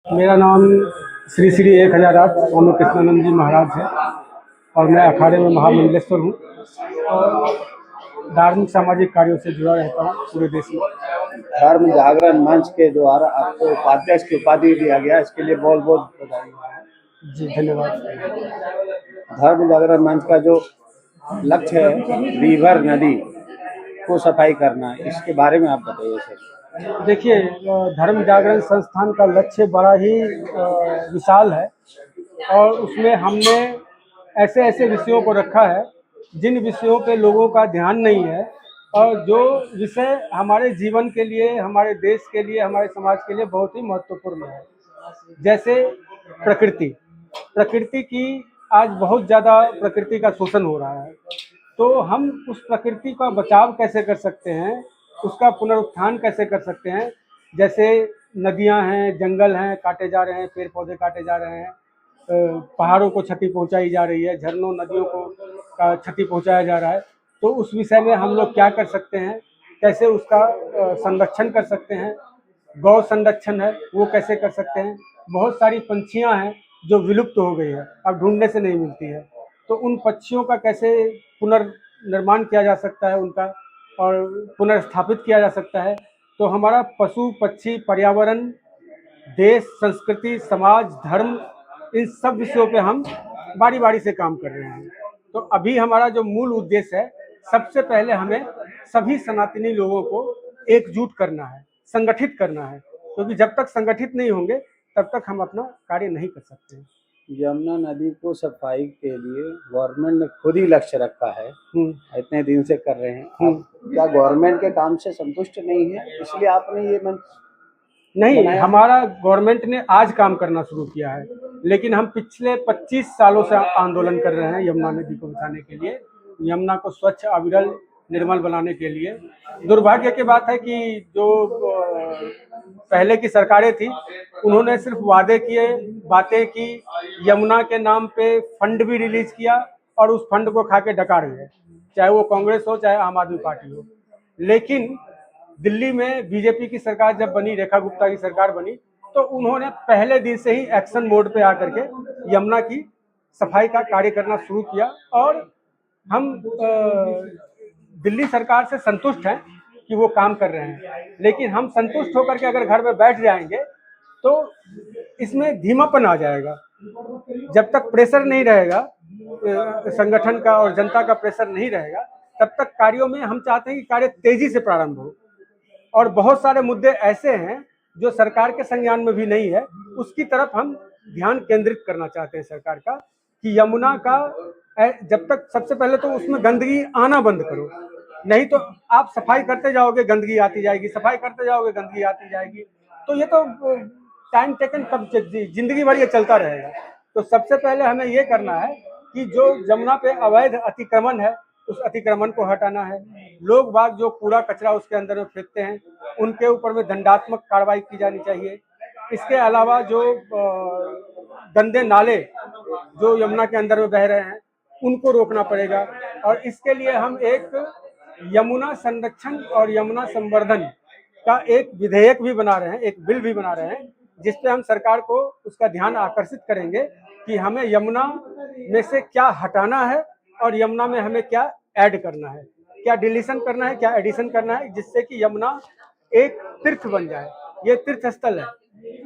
मेरा नाम श्री श्री 1008 स्वामी कृष्णानंद जी महाराज है और मैं अखाड़े में महामंडलेश्वर हूँ और धार्मिक सामाजिक कार्यों से जुड़ा रहता हूँ पूरे देश में। धर्म जागरण मंच के द्वारा आपको उपाध्यक्ष की उपाधि दिया गया, इसके लिए बहुत बहुत बधाई। जी धन्यवाद। धर्म जागरण मंच का जो लक्ष्य है रिवर नदी को सफाई करना, इसके बारे में आप बताइए सर। देखिए, धर्म जागरण संस्थान का लक्ष्य बड़ा ही विशाल है और उसमें हमने ऐसे ऐसे विषयों को रखा है जिन विषयों पे लोगों का ध्यान नहीं है और जो विषय हमारे जीवन के लिए, हमारे देश के लिए, हमारे समाज के लिए बहुत ही महत्वपूर्ण है। जैसे प्रकृति प्रकृति की आज बहुत ज़्यादा प्रकृति का शोषण हो रहा है, तो हम उस प्रकृति का बचाव कैसे कर सकते हैं, उसका पुनरुत्थान कैसे कर सकते हैं। जैसे नदियां हैं, जंगल हैं, काटे जा रहे हैं, पेड़ पौधे काटे जा रहे हैं, पहाड़ों को क्षति पहुंचाई जा रही है, झरनों नदियों को का क्षति पहुंचाया जा रहा है। तो उस विषय में हम लोग क्या कर सकते हैं, कैसे उसका संरक्षण कर सकते हैं। गौ संरक्षण है वो कैसे कर सकते हैं। बहुत सारी पंछियां हैं जो विलुप्त हो गई है, अब ढूंढने से नहीं मिलती है, तो उन पक्षियों का कैसे पुनर्निर्माण किया जा सकता है उनका और पुनर्स्थापित किया जा सकता है। तो हमारा पशु पक्षी पर्यावरण, देश, संस्कृति, समाज, धर्म, इन सब विषयों पे हम बारी बारी से काम कर रहे हैं। तो अभी हमारा जो मूल उद्देश्य है, सबसे पहले हमें सभी सनातनी लोगों को एकजुट करना है, संगठित करना है, क्योंकि जब तक संगठित नहीं होंगे तब तक हम अपना कार्य नहीं कर सकते हैं। यमुना नदी को सफाई के लिए गवर्नमेंट ने खुद ही लक्ष्य रखा है, इतने दिन से कर रहे हैं। क्या गवर्नमेंट के काम से संतुष्ट नहीं है, इसलिए आपने ये मंच नहीं, हमारा गवर्नमेंट ने आज काम करना शुरू किया है, लेकिन हम पिछले 25 सालों से आंदोलन कर रहे हैं यमुना नदी को बचाने के लिए, यमुना को स्वच्छ, अविरल, निर्मल बनाने के लिए। दुर्भाग्य की बात है कि जो पहले की सरकारें थी, उन्होंने सिर्फ वादे किए, बातें की, यमुना के नाम पे फंड भी रिलीज किया और उस फंड को खा के डकार गए, चाहे वो कांग्रेस हो चाहे आम आदमी पार्टी हो। लेकिन दिल्ली में बीजेपी की सरकार जब बनी, रेखा गुप्ता की सरकार बनी, तो उन्होंने पहले दिन से ही एक्शन मोड पे आकर के यमुना की सफाई का कार्य करना शुरू किया और हम दिल्ली सरकार से संतुष्ट हैं कि वो काम कर रहे हैं। लेकिन हम संतुष्ट होकर के अगर घर में बैठ जाएंगे तो इसमें धीमापन आ जाएगा। जब तक प्रेशर नहीं रहेगा, संगठन का और जनता का प्रेशर नहीं रहेगा, तब तक कार्यों में हम चाहते हैं कि कार्य तेजी से प्रारंभ हो। और बहुत सारे मुद्दे ऐसे हैं जो सरकार के संज्ञान में भी नहीं है, उसकी तरफ हम ध्यान केंद्रित करना चाहते हैं सरकार का, कि यमुना का जब तक, सबसे पहले तो उसमें गंदगी आना बंद करो, नहीं तो आप सफाई करते जाओगे गंदगी आती जाएगी, सफाई करते जाओगे गंदगी आती जाएगी, तो ये तो टाइम टेकन कब जिंदगी भर ये चलता रहेगा। तो सबसे पहले हमें ये करना है कि जो यमुना पे अवैध अतिक्रमण है उस अतिक्रमण को हटाना है। लोग बाग जो कूड़ा कचरा उसके अंदर में फेंकते हैं उनके ऊपर में दंडात्मक कार्रवाई की जानी चाहिए। इसके अलावा जो गंदे नाले जो यमुना के अंदर में बह रहे हैं उनको रोकना पड़ेगा। और इसके लिए हम एक यमुना संरक्षण और यमुना संवर्धन का एक विधेयक भी बना रहे हैं, एक बिल भी बना रहे हैं, जिसपे हम सरकार को उसका ध्यान आकर्षित करेंगे कि हमें यमुना में से क्या हटाना है और यमुना में हमें क्या ऐड करना है, क्या डिलीशन करना है, क्या एडिशन करना है, जिससे कि यमुना एक तीर्थ बन जाए। ये तीर्थ स्थल है।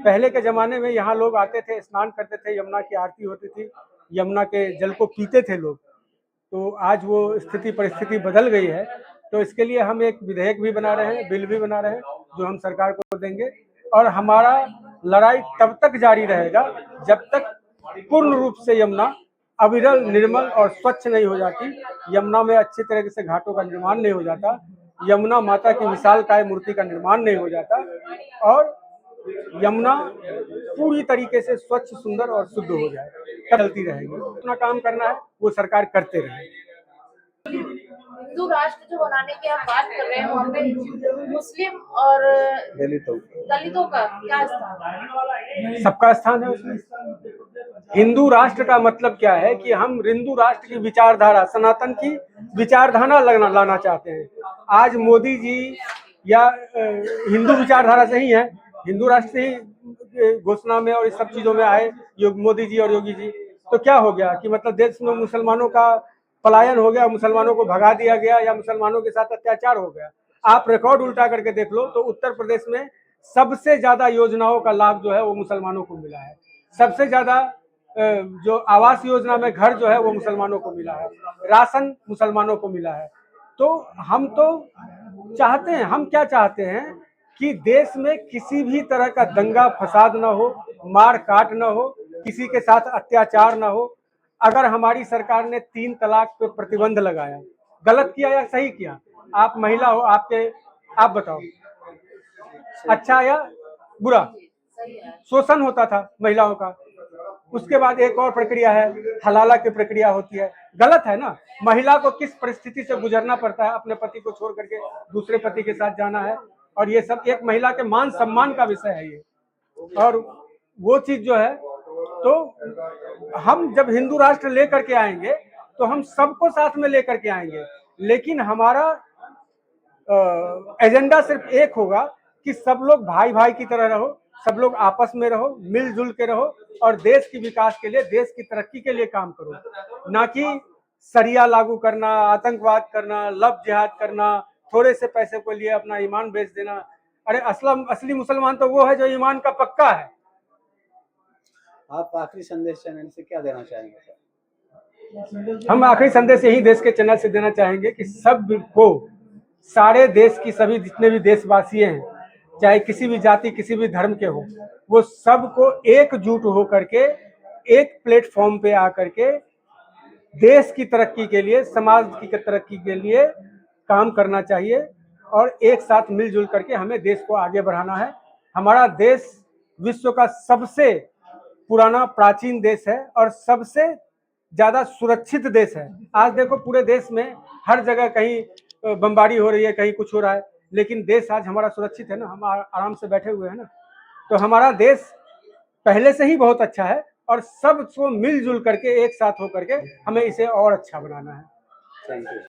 पहले के जमाने में यहाँ लोग आते थे, स्नान करते थे, यमुना की आरती होती थी, यमुना के जल को पीते थे लोग। तो आज वो स्थिति परिस्थिति बदल गई है। तो इसके लिए हम एक विधेयक भी बना रहे हैं, बिल भी बना रहे हैं, जो हम सरकार को देंगे। और हमारा लड़ाई तब तक जारी रहेगा जब तक पूर्ण रूप से यमुना अविरल, निर्मल और स्वच्छ नहीं हो जाती, यमुना में अच्छी तरीके से घाटों का निर्माण नहीं हो जाता, यमुना माता की विशालकाय मूर्ति का निर्माण नहीं हो जाता और यमुना पूरी तरीके से स्वच्छ, सुंदर और शुद्ध हो जाए, चलती रहेगी। अपना काम करना है वो सरकार करते रहे। हिंदू राष्ट्र जो बनाने की आप बात कर रहे हैं, वहाँ पे मुस्लिम और दलितों का क्या स्थान है? सबका स्थान है उसमें। हिंदू राष्ट्र का मतलब क्या है कि हम हिंदू राष्ट्र की विचारधारा, सनातन की विचारधारा लाना चाहते हैं। आज मोदी जी या हिंदू विचारधारा से ही है, हिंदू राष्ट्र से ही घोषणा में और इस सब चीजों में आए मोदी जी और योगी जी, तो क्या हो गया कि मतलब देश में मुसलमानों का पलायन हो गया, मुसलमानों को भगा दिया गया या मुसलमानों के साथ अत्याचार हो गया। आप रिकॉर्ड उल्टा करके देख लो तो उत्तर प्रदेश में सबसे ज्यादा योजनाओं का लाभ जो है वो मुसलमानों को मिला है। सबसे ज्यादा जो आवास योजना में घर जो है वो मुसलमानों को मिला है, राशन मुसलमानों को मिला है। तो हम तो चाहते हैं, हम क्या चाहते हैं कि देश में किसी भी तरह का दंगा फसाद ना हो, मार काट ना हो, किसी के साथ अत्याचार ना हो। अगर हमारी सरकार ने 3 तलाक पे प्रतिबंध लगाया, गलत किया या सही किया? आप महिला हो, आप बताओ अच्छा या बुरा? शोषण होता था महिलाओं का। उसके बाद एक और प्रक्रिया है, हलाला की प्रक्रिया होती है, गलत है ना? महिला को किस परिस्थिति से गुजरना पड़ता है, अपने पति को छोड़ करके दूसरे पति के साथ जाना है, और ये सब एक महिला के मान सम्मान का विषय है ये। और वो चीज जो है, तो हम जब हिंदू राष्ट्र लेकर के आएंगे तो हम सबको साथ में लेकर के आएंगे, लेकिन हमारा एजेंडा सिर्फ एक होगा कि सब लोग भाई भाई की तरह रहो, सब लोग आपस में रहो, मिलजुल के रहो और देश की विकास के लिए, देश की तरक्की के लिए काम करो, ना कि शरिया लागू करना, आतंकवाद करना, लव जिहाद करना, थोड़े से पैसे को लिए अपना ईमान बेच देना। अरे असली मुसलमान तो वो है जो ईमान का पक्का है। आप आखिरी संदेश चैनल से क्या देना चाहेंगे सर? हम आखिरी संदेश यही देश के चैनल से देना चाहेंगे कि सबको, सारे देश की सभी जितने भी देशवासी हैं, चाहे किसी भी जाति किसी भी धर्म के हो, वो सबको एकजुट होकर के एक प्लेटफॉर्म पे आकर के देश की तरक्की के लिए, समाज की तरक्की के लिए काम करना चाहिए और एक साथ मिलजुल करके हमें देश को आगे बढ़ाना है। हमारा देश विश्व का सबसे पुराना प्राचीन देश है और सबसे ज्यादा सुरक्षित देश है। आज देखो पूरे देश में हर जगह कहीं बमबारी हो रही है, कहीं कुछ हो रहा है, लेकिन देश आज हमारा सुरक्षित है ना, हम आराम से बैठे हुए हैं ना। तो हमारा देश पहले से ही बहुत अच्छा है और सबको मिलजुल करके एक साथ होकर के हमें इसे और अच्छा बनाना है। Thank you.